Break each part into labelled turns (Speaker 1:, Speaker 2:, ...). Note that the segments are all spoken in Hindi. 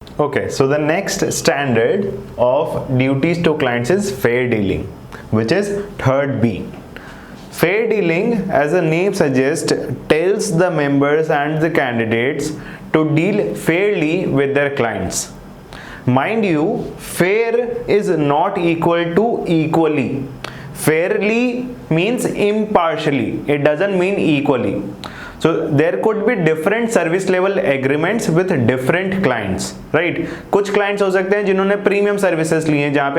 Speaker 1: Okay, so the next standard of duties to clients is fair dealing, which is third B. Fair dealing, as the name suggests, tells the members and the candidates to deal fairly with their clients. Mind you, fair is not equal to equally. Fairly means impartially, it doesn't mean equally. So there could be different service level agreements with different clients, right? कुछ clients हो सकते हैं जिन्होंने प्रीमियम सर्विसेज ली हैं, जहाँ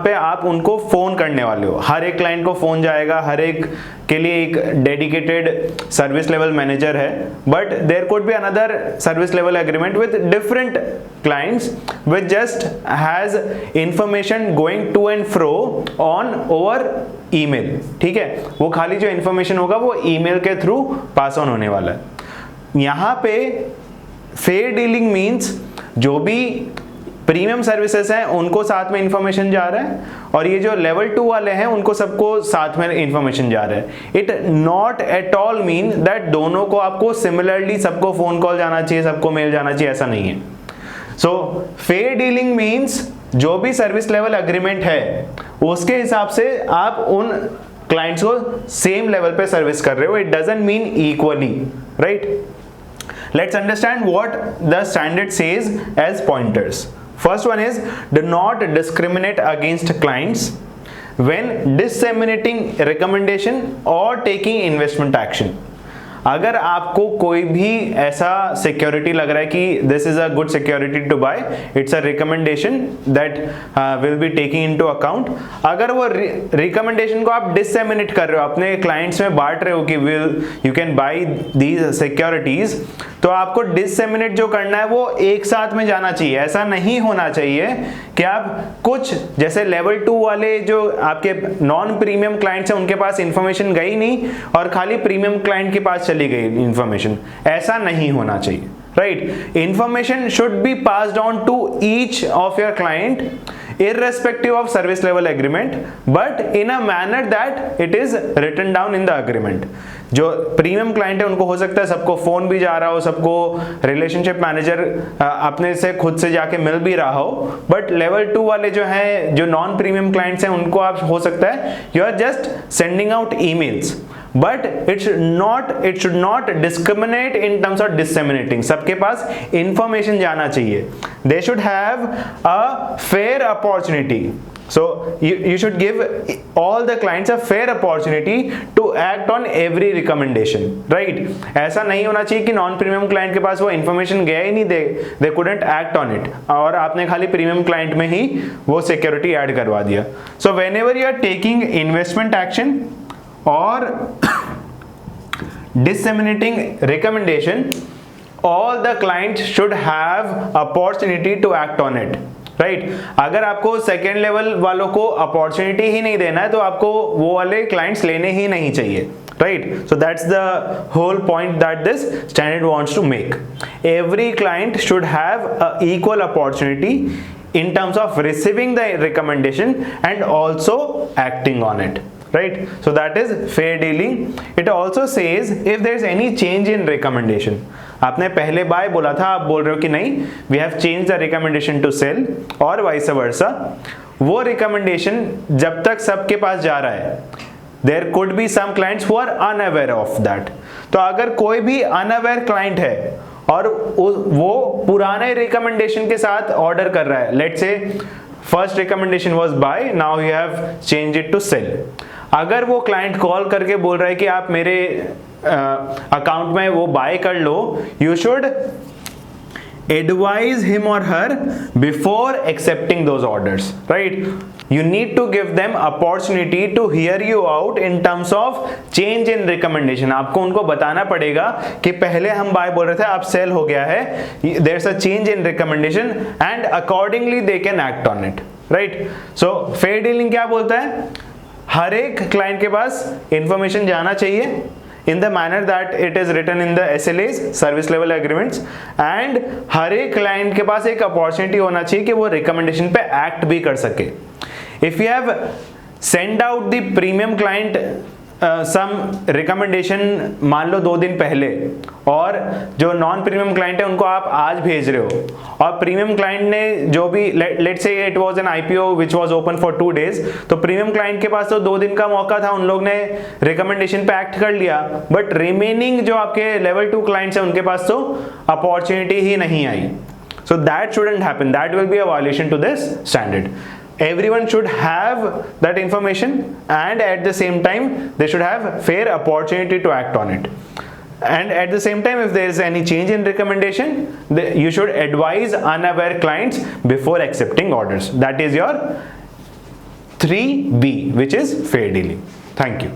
Speaker 1: पे आप उनको फोन करने वाले हो, हर एक क्लाइंट को फोन जाएगा, हर एक के लिए एक डेडिकेटेड सर्विस लेवल मैनेजर है. But there could be another service level agreement with different clients which just has information going to and fro on over email. ठीक है, वो खाली जो इंफॉर्मेशन होगा वो ईमेल के थ्रू पास ऑन होने वाला है. यहाँ पे फेयर डीलिंग मीन्स जो भी प्रीमियम सर्विसेज हैं उनको साथ में इंफॉर्मेशन जा रहा है, और ये जो लेवल 2 वाले हैं उनको सबको साथ में इंफॉर्मेशन जा रहा है. It not at all mean that दोनों को आपको सिमिलरली सबको फोन कॉल जाना चाहिए, सबको मेल जाना चाहिए, ऐसा नहीं है. सो फेयर डीलिंग मीन्स जो भी सर्विस लेवल एग्रीमेंट है उसके हिसाब से आप उन क्लाइंट्स को सेम लेवल पे सर्विस कर रहे हो. It doesn't mean equally, right? Let's understand what the standard says as pointers. First one is, do not discriminate against clients when disseminating recommendation or taking investment action. अगर आपको कोई भी ऐसा सिक्योरिटी लग रहा है कि this is a good security to buy, it's a recommendation that will be taking into account, अगर वो रिकमेंडेशन को आप डिससेमिनेट कर रहे हो, अपने क्लाइंट्स में बांट रहे हो कि you can buy these securities, तो आपको डिससेमिनेट जो करना है वो एक साथ में जाना चाहिए. ऐसा नहीं होना चाहिए कि आप कुछ जैसे लेवल 2 वाले जो आपके नॉन प्रीमियम क्लाइंट्स हैं उनके पास इंफॉर्मेशन गई नहीं और खाली प्रीमियम क्लाइंट के पास चली गई इंफॉर्मेशन. ऐसा नहीं होना चाहिए, right? Information should be passed on to each of your client irrespective of service level agreement, but in a manner that it is written down in the agreement. जो प्रीमियम क्लाइंट है उनको हो सकता है सबको फोन भी जा रहा हो, सबको रिलेशनशिप मैनेजर अपने से खुद से जाके मिल भी रहा हो, बट लेवल 2 वाले जो हैं, जो नॉन प्रीमियम क्लाइंट्स हैं, उनको आप हो सकता है you are just sending out emails, but it should not discriminate in terms of disseminating. सबके पास इंफॉर्मेशन जाना चाहिए. They should have a fair opportunity. So you should give all the clients a fair opportunity to act on every recommendation, right? ऐसा नहीं होना चाहिए कि नॉन प्रीमियम क्लाइंट के पास वो इंफॉर्मेशन गया ही नहीं, they couldn't act on it, और आपने खाली प्रीमियम क्लाइंट में ही वो सिक्योरिटी ऐड करवा दिया. So whenever you are taking investment action or disseminating recommendation, all the clients should have opportunity to act on it. Right अगर आपको सेकेंड लेवल वालों को अपॉर्चुनिटी ही नहीं देना है तो आपको वो वाले क्लाइंट्स लेने ही नहीं चाहिए. Right, so that's the whole point that this standard wants to make. Every client should have a equal opportunity in terms of receiving the recommendation and also acting on it, right? So that is fair dealing. It also says if there is any change in recommendation, आपने पहले बाय बोला था, आप बोल रहे हो कि नहीं we have changed the recommendation to sell और vice versa, वो recommendation जब तक सबके पास जा रहा है there could be some clients who are unaware of that. तो अगर कोई भी unaware client है और वो पुराने रिकमेंडेशन के साथ ऑर्डर कर रहा है, let's say first recommendation was buy, now you have change it to sell. अगर वो क्लाइंट कॉल करके बोल रहा है कि आप मेरे अकाउंट में वो बाय कर लो, you should advise him or her before accepting those orders, right? You need to give them opportunity to hear you out in terms of change in recommendation. आपको उनको बताना पड़ेगा कि पहले हम बाय बोल रहे थे, अब सेल हो गया है, there's a change in recommendation and accordingly they can act on it, right? So fair dealing क्या बोलता है? हर एक क्लाइंट के पास इंफॉर्मेशन जाना चाहिए in the manner that it is written in the SLAs, service level agreements, and हर एक क्लाइंट के पास एक अपॉर्चुनिटी होना चाहिए कि वो रिकमेंडेशन पे एक्ट भी कर सके. If you have sent out the premium client some recommendation मान लो 2 दिन पहले, और जो नॉन प्रीमियम क्लाइंट है उनको आप आज भेज रहे हो, और प्रीमियम क्लाइंट ने जो भी let's say it was an IPO which was open for 2 days, तो प्रीमियम क्लाइंट के पास तो 2 दिन का मौका था, उन लोग ने रिकमेंडेशन पे एक्ट कर लिया, बट रिमेनिंग जो आपके लेवल 2 क्लाइंट्स हैं उनके पास तो अपॉर्चुनिटी ही नहीं आई. So that shouldn't happen. That will be a violation to this standard. Everyone should have that information, and at the same time they should have fair opportunity to act on it. And at the same time, if there is any change in recommendation, you should advise unaware clients before accepting orders. That is your 3B, which is fair dealing. Thank you.